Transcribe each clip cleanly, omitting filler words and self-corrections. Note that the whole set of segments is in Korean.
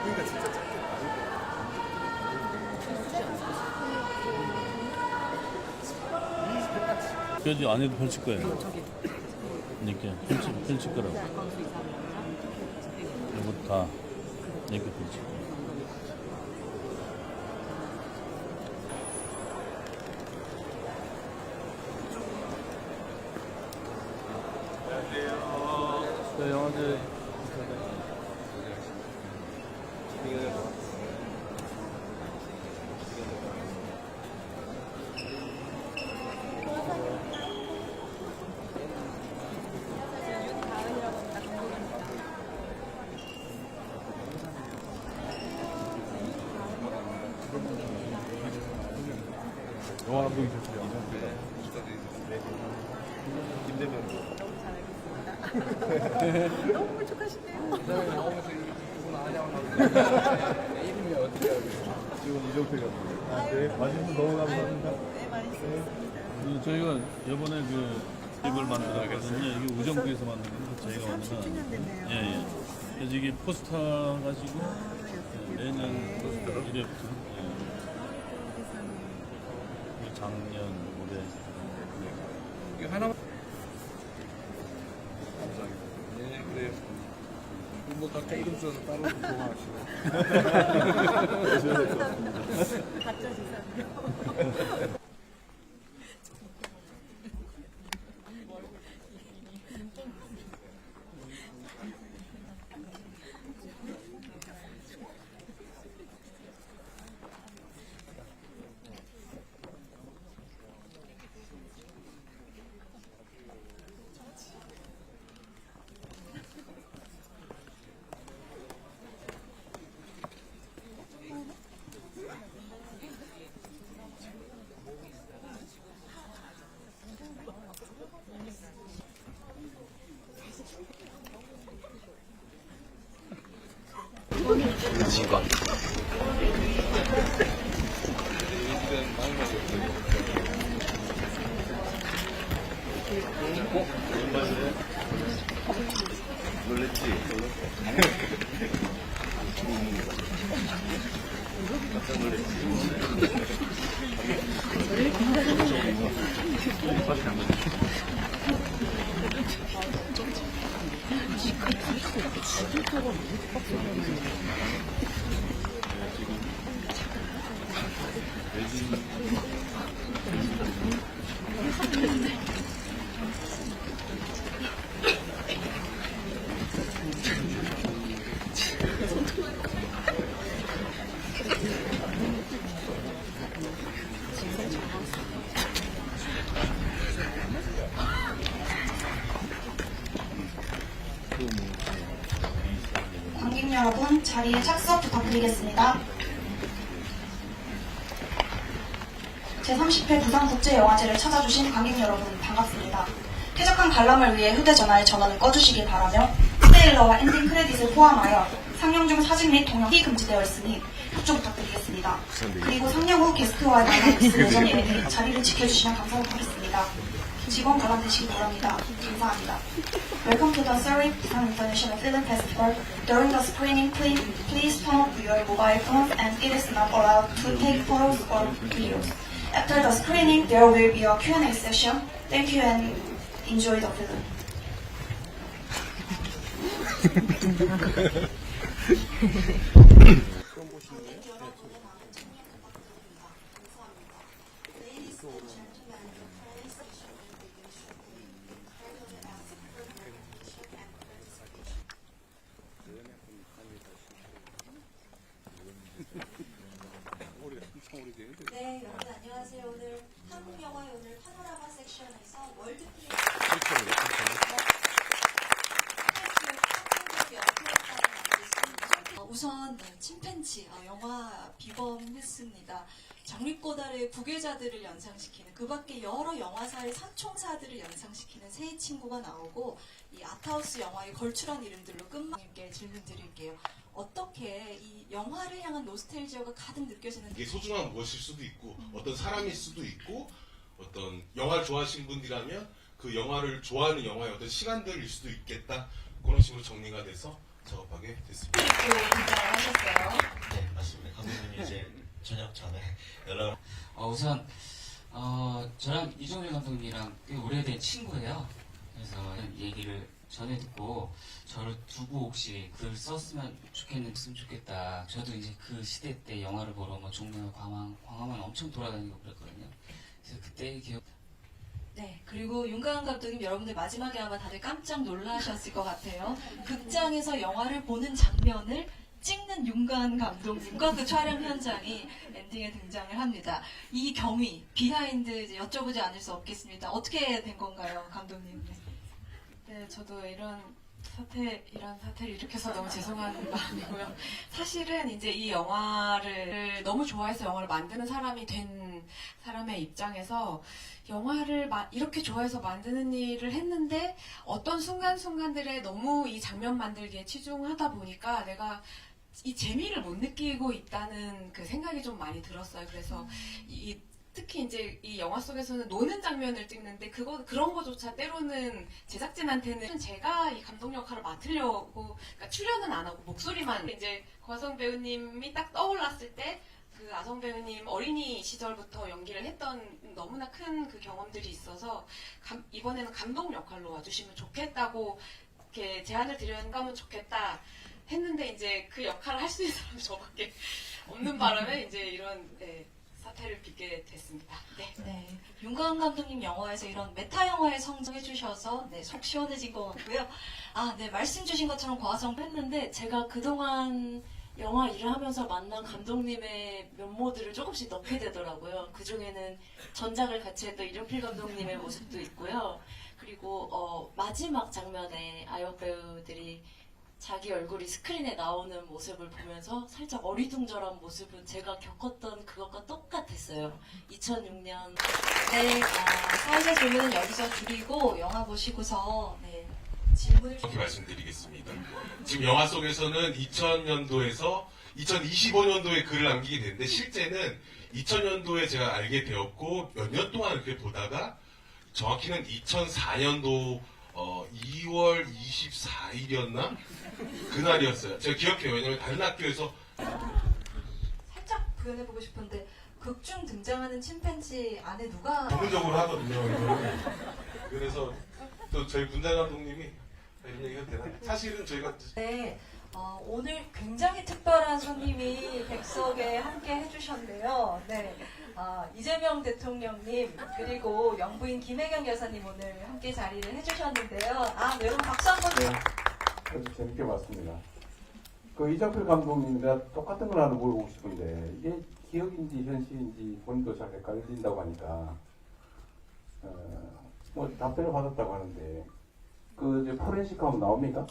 그러니까 진짜 작겠다. 그래도 안에도 펼칠 거예요. 이렇게 펼칠 거라고. 이거 다 이렇게 펼칠 거예요. 네, 영화제 영화 감독이 좋죠. 김대면. 너무 촉하시네요. 이름이 어떻게 알고 지금 이정표 감독. 네, 맛있는 너무 감사합니다. 네, 많이 쓰겠습니다. 저희가 이번에 그 집을 만들었거든요. 이게 우정부에서 만든 건데 저희가 만든 30주년 됐네요. 예. 그래서 이게 포스터 가지고 내년 포스터 1회부터 작년 올해 이거 하나만. 감사합니다. 네, 그래요. 뭐 각자 이름 써서 따로 보강하시고. 가짜 지사네요. 놀랬지? 깜짝 놀랬지? 관객 여러분, 자리에 착석 부탁드리겠습니다. 제30회 부산국제영화제를 찾아주신 관객 여러분, 반갑습니다. 쾌적한 관람을 위해 휴대전화의 전원을 꺼주시길 바라며 트레일러와 엔딩 크레딧을 포함하여 상영 중 사진 및 동영이 금지되어 있으니 협조 부탁드리겠습니다. 그리고 상영 후 게스트와의 만남이 있을 예정이니 자리를 지켜주시면 감사하겠습니다. 직원 관람되시기 바랍니다. 감사합니다. Welcome to the Surrey Busan International Film Festival. During the screening, please turn off your mobile phones and it is not allowed to take photos or videos. After the screening, there will be a Q&A session. Thank you and enjoy the film. 네, 여러분 안녕하세요. 오늘 한국 영화의 오늘 파노라마 섹션에서 월드 우선 침팬치 영화 비범했습니다. 장미꽃알의 부괴자들을 연상시키는 그 밖에 여러 영화사의 산총사들을 연상시키는 세 친구가 나오고 이 아트하우스 영화의 걸출한 이름들로 끝마님께 질문 드릴게요. 어떻게 이 영화를 향한 노스텔지어가 가득 느껴지는 이게 소중한 무엇일 수도 있고 어떤 사람일 수도 있고 어떤 영화를 좋아하시는 분들이라면 그 그 영화를 좋아하는 영화의 어떤 시간들일 수도 있겠다. 그런 식으로 정리가 돼서 작업하게 됐습니다. 또 등장을 하셨어요. 네, 맞습니다. 감독님이 이제 저녁 전에 연락을. 우선 저랑 이종일 감독님이랑 꽤 오래된 친구예요. 그래서 얘기를 전에 듣고 저를 두고 혹시 글을 썼으면 좋겠다. 저도 이제 그 시대 때 영화를 보러 뭐 종로나 광화문 엄청 돌아다니고 그랬거든요. 그래서 그때 기억. 네, 그리고 윤가은 감독님 여러분들 마지막에 아마 다들 깜짝 놀라셨을 것 같아요. 극장에서 영화를 보는 장면을 찍는 윤가은 감독님과 그 촬영 현장이 엔딩에 등장을 합니다. 이 경위, 비하인드 이제 여쭤보지 않을 수 없겠습니다. 어떻게 된 건가요, 감독님? 네, 저도 이런 사태를 일으켜서 너무 죄송한 마음이고요. 사실은 이제 이 영화를 너무 좋아해서 영화를 만드는 사람이 된 사람의 입장에서 영화를 이렇게 좋아해서 만드는 일을 했는데 어떤 순간순간들에 너무 이 장면 만들기에 치중하다 보니까 내가 이 재미를 못 느끼고 있다는 그 생각이 좀 많이 들었어요. 그래서 특히 이제 이 영화 속에서는 노는 장면을 찍는데 그런 거조차 때로는 제작진한테는 제가 이 감독 역할을 맡으려고, 그러니까 출연은 안 하고 목소리만, 이제 고아성 배우님이 딱 떠올랐을 때 그 아성 배우님 어린이 시절부터 연기를 했던 너무나 큰 그 경험들이 있어서 이번에는 감독 역할로 와주시면 좋겠다고 이렇게 제안을 드려가면 좋겠다 했는데 이제 그 역할을 할 수 있는 사람이 저밖에 없는 바람에 이제 이런 사태를 빚게 됐습니다. 네. 네, 윤가은 감독님 영화에서 이런 메타 영화에 성장해 주셔서 속 시원해진 것 같고요. 네, 말씀 주신 것처럼 과성 했는데 제가 그동안 영화 일을 하면서 만난 감독님의 면모들을 조금씩 넣게 되더라고요. 그 중에는 전작을 같이 했던 이종필 감독님의 모습도 있고요. 그리고 마지막 장면에 아역 배우들이 자기 얼굴이 스크린에 나오는 모습을 보면서 살짝 어리둥절한 모습은 제가 겪었던 그것과 똑같았어요. 2006년. 네, 사회자 질문은 여기서 줄이고 영화 보시고서 질문을 이렇게 말씀드리겠습니다. 지금 영화 속에서는 2000년도에서 2025년도에 글을 남기게 됐는데 실제는 2000년도에 제가 알게 되었고 몇 년 동안 이렇게 보다가 정확히는 2004년도 2월 24일이었나? 그날이었어요. 제가 기억해요. 왜냐면 다른 학교에서 살짝 표현해보고 싶은데 극중 등장하는 침팬지 안에 누가 전문적으로 하거든요. 이거는. 그래서 또 저희 분장 감독님이 이런 얘기 해도 되나? 사실은 저희가 네, 오늘 굉장히 특별한 손님이 백석에 함께 해주셨네요. 네, 이재명 대통령님 그리고 영부인 김혜경 여사님 오늘 함께 자리를 해주셨는데요. 여러분 박수 한번 주세요. 아주 재밌게 봤습니다. 그 이정필 감독님이랑 똑같은 걸 하나 물어보고 싶은데 이게 기억인지 현실인지 본인도 잘 헷갈린다고 하니까 뭐 답변을 받았다고 하는데 그 이제 포렌식 하면 나옵니까?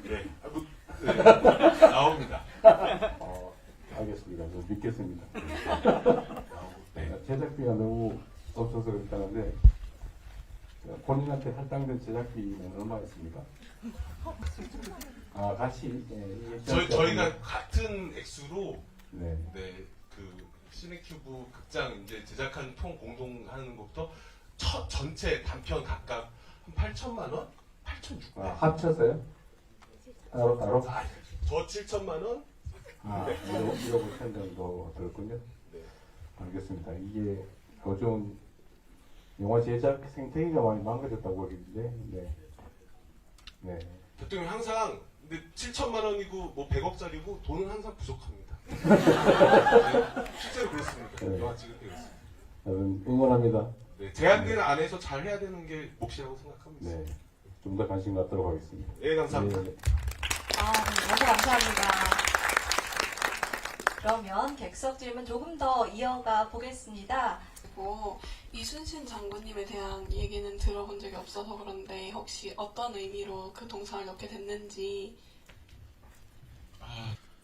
네, 네. 나옵니다. 알겠습니다. 저 믿겠습니다. 네. 제작비가 너무 없어서 그렇다는데 본인한테 할당된 제작비는 얼마였습니까? 같이 저희가 같은 액수로 네. 그 시네큐브 극장 이제 제작한 통 공동하는 것부터 전체 단편 각각 한 8천만 원? 8,600원. 합쳐서요? 따로? 저 7천만 원? 1억 5천 정도 들었군요. 네. 알겠습니다. 이게 요즘 영화 제작 생태계가 많이 망가졌다고 하겠는데, 네. 대통령이 항상 근데 7천만 원이고 뭐 100억짜리고 돈은 항상 부족합니다. 네, 실제로 그렇습니다. 네. 영화 찍을 때 그렇습니다. 여러분 응원합니다. 네, 제한된 안에서 잘 해야 되는 게 몫이라고 생각합니다. 네. 좀 더 관심 갖도록 하겠습니다. 네, 감사합니다. 네. 너무 감사합니다. 그러면 객석 질문 조금 더 이어가 보겠습니다. 그리고 이순신 장군님에 대한 얘기는 들어본 적이 없어서 그런데 혹시 어떤 의미로 그 동상을 넣게 됐는지.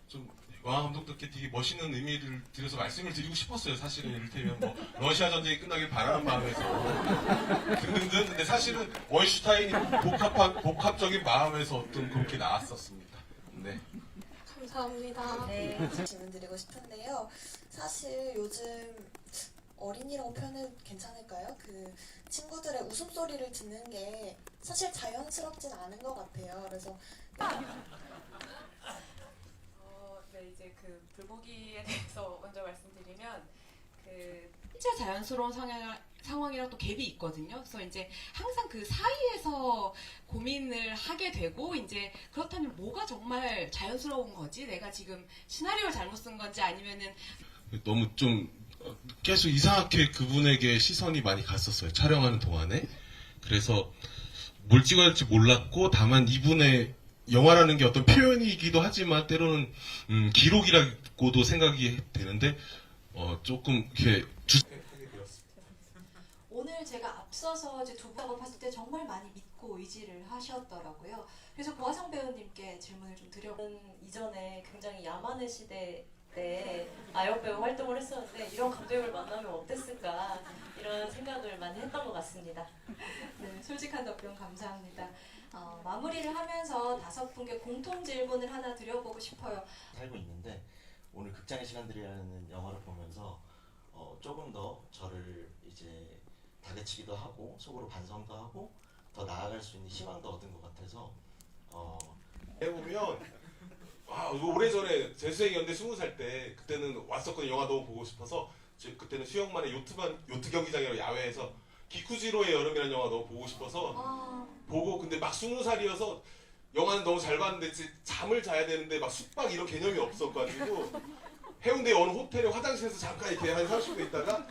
좀 영화 감독들께 되게 멋있는 의미를 들여서 말씀을 드리고 싶었어요. 사실은 이를테면 뭐 러시아 전쟁이 끝나길 바라는 마음에서 등등등. 근데 사실은 원슈타인이 복합적인 마음에서 어떤 그렇게 나왔었습니다. 네. 감사합니다. 네. 질문 드리고 싶은데요. 사실 요즘 어린이라고 표현해도 괜찮을까요? 그 친구들의 웃음소리를 듣는 게 사실 자연스럽진 않은 것 같아요. 그래서 네, 이제 그 불고기에 대해서 먼저 말씀드리면 진짜 자연스러운 상황이랑 또 갭이 있거든요. 그래서 이제 항상 그 사이에서 고민을 하게 되고, 이제 그렇다면 뭐가 정말 자연스러운 거지? 내가 지금 시나리오를 잘못 쓴 건지, 아니면은 너무 좀 계속 이상하게 그분에게 시선이 많이 갔었어요. 촬영하는 동안에. 그래서 뭘 찍어야 할지 몰랐고, 다만 이분의 영화라는 게 어떤 표현이기도 하지만 때로는 기록이라고도 생각이 되는데 조금 이렇게 하게 되었습니다. 오늘 제가 앞서서 이제 두 작업 했을 때 정말 많이 믿고 의지를 하셨더라고요. 그래서 고화성 배우님께 질문을 좀 드려본 이전에 굉장히 야만의 시대 때 아역 배우 활동을 했었는데 이런 감독을 만나면 어땠을까 이런 생각을 많이 했던 것 같습니다. 네, 솔직한 답변 감사합니다. 마무리를 하면서 5분께 공통 질문을 하나 드려보고 싶어요. 살고 있는데 오늘 극장의 시간들이라는 영화를 보면서 조금 더 저를 이제 다그치기도 하고 속으로 반성도 하고 더 나아갈 수 있는 희망도 얻은 것 같아서 해보면 오래전에 재수생이었는데 20살 때 그때는 왔었거든요. 영화 너무 보고 싶어서 그때는 수영만의 요트 경기장이라고 야외에서 기쿠지로의 여름이라는 영화 너무 보고 싶어서 보고 근데 막 20살이어서 영화는 너무 잘 봤는데 잠을 자야 되는데 막 숙박 이런 개념이 없었가지고 해운대 어느 호텔에 화장실에서 잠깐 이렇게 한 30분 있다가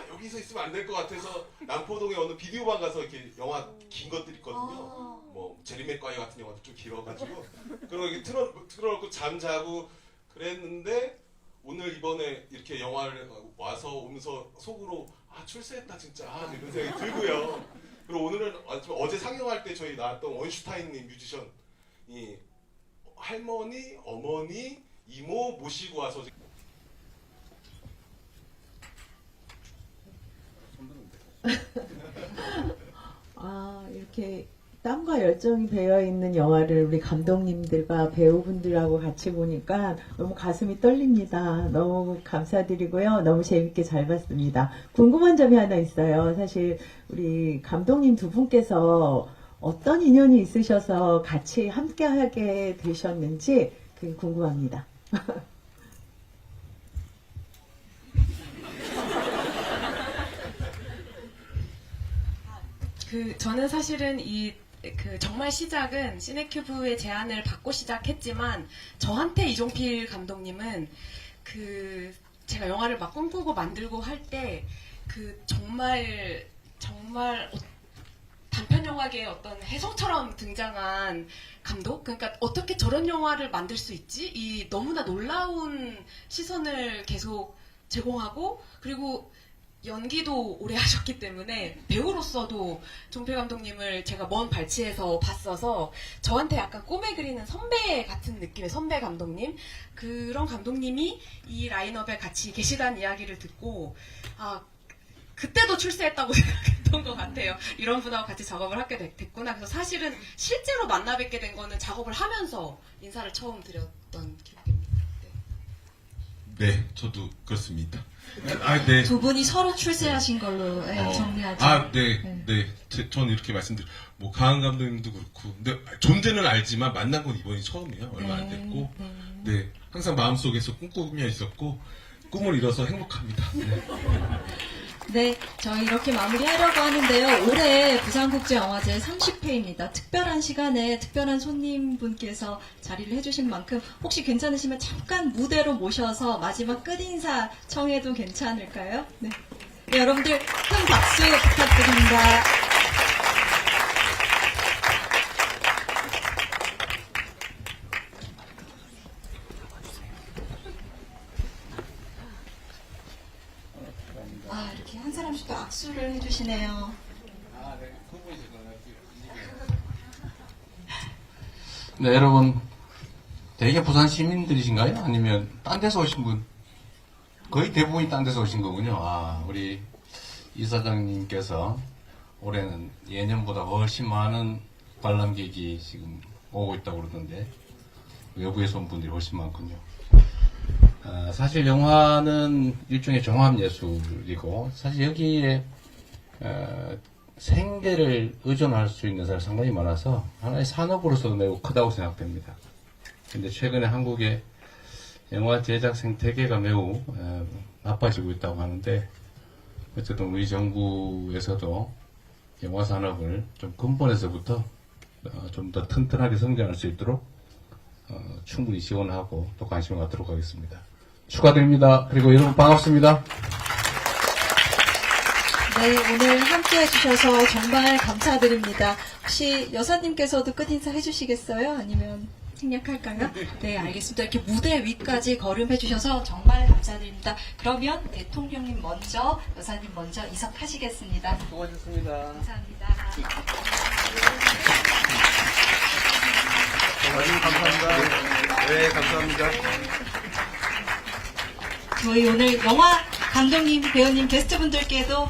여기서 있으면 안 될 것 같아서 남포동에 어느 비디오방 가서 이렇게 영화 긴 것들 있거든요. 뭐 제리 맥과이어 같은 영화도 좀 길어가지고 그런 이렇게 틀어놓고 잠자고 그랬는데 오늘 이번에 이렇게 영화를 와서 오면서 속으로 출세했다 진짜 이런 생각이 들고요. 그리고 오늘은 어제 상영할 때 저희 나왔던 원슈타인님 뮤지션이 할머니, 어머니, 이모 모시고 와서 이렇게 땀과 열정이 배어있는 영화를 우리 감독님들과 배우분들하고 같이 보니까 너무 가슴이 떨립니다. 너무 감사드리고요. 너무 재밌게 잘 봤습니다. 궁금한 점이 하나 있어요. 사실 우리 감독님 두 분께서 어떤 인연이 있으셔서 같이 함께하게 되셨는지 그게 궁금합니다. 저는 사실은 정말 시작은 시네큐브의 제안을 받고 시작했지만 저한테 이종필 감독님은 제가 영화를 막 꿈꾸고 만들고 할 때 정말 단편 영화계의 어떤 혜성처럼 등장한 감독? 그러니까 어떻게 저런 영화를 만들 수 있지? 이 너무나 놀라운 시선을 계속 제공하고, 그리고 연기도 오래 하셨기 때문에 배우로서도 종필 감독님을 제가 먼 발치에서 봤어서 저한테 약간 꿈에 그리는 선배 같은 느낌의 선배 감독님, 그런 감독님이 이 라인업에 같이 계시다는 이야기를 듣고 그때도 출세했다고 생각했던 것 같아요. 이런 분하고 같이 작업을 하게 됐구나. 그래서 사실은 실제로 만나 뵙게 된 거는 작업을 하면서 인사를 처음 드렸던 기억입니다. 네, 저도 그렇습니다. 네. 두 분이 서로 출세하신 걸로 정리하죠. 네. 저는 이렇게 말씀드려. 뭐 강한 감독님도 그렇고, 근데 존재는 알지만 만난 건 이번이 처음이에요. 얼마 안 됐고, 네, 항상 마음속에서 꿈꾸며 있었고 꿈을 이뤄서 행복합니다. 네, 저희 이렇게 마무리하려고 하는데요. 올해 부산국제영화제 30회입니다. 특별한 시간에 특별한 손님분께서 자리를 해주신 만큼 혹시 괜찮으시면 잠깐 무대로 모셔서 마지막 끝인사 청해도 괜찮을까요? 네, 여러분들 큰 박수 부탁드립니다. 이렇게 한 사람씩 또 악수를 해주시네요. 네, 여러분, 대개 부산 시민들이신가요? 아니면 딴 데서 오신 분? 거의 대부분이 딴 데서 오신 거군요. 우리 이사장님께서 올해는 예년보다 훨씬 많은 관람객이 지금 오고 있다고 그러던데 외부에서 온 분들이 훨씬 많군요. 사실 영화는 일종의 종합예술이고 사실 여기에 생계를 의존할 수 있는 사람이 상당히 많아서 하나의 산업으로서도 매우 크다고 생각됩니다. 근데 최근에 한국의 영화 제작 생태계가 매우 나빠지고 있다고 하는데 어쨌든 우리 정부에서도 영화 산업을 좀 근본에서부터 좀 더 튼튼하게 성장할 수 있도록 충분히 지원하고 또 관심을 갖도록 하겠습니다. 축하드립니다. 그리고 여러분 반갑습니다. 네, 오늘 함께 해주셔서 정말 감사드립니다. 혹시 여사님께서도 끝인사 해주시겠어요? 아니면 생략할까요? 네, 알겠습니다. 이렇게 무대 위까지 걸음해주셔서 정말 감사드립니다. 그러면 대통령님 먼저, 여사님 먼저 이석하시겠습니다. 수고하셨습니다. 감사합니다. 감사합니다. 네, 감사합니다. 저희 오늘 영화 감독님, 배우님, 게스트분들께도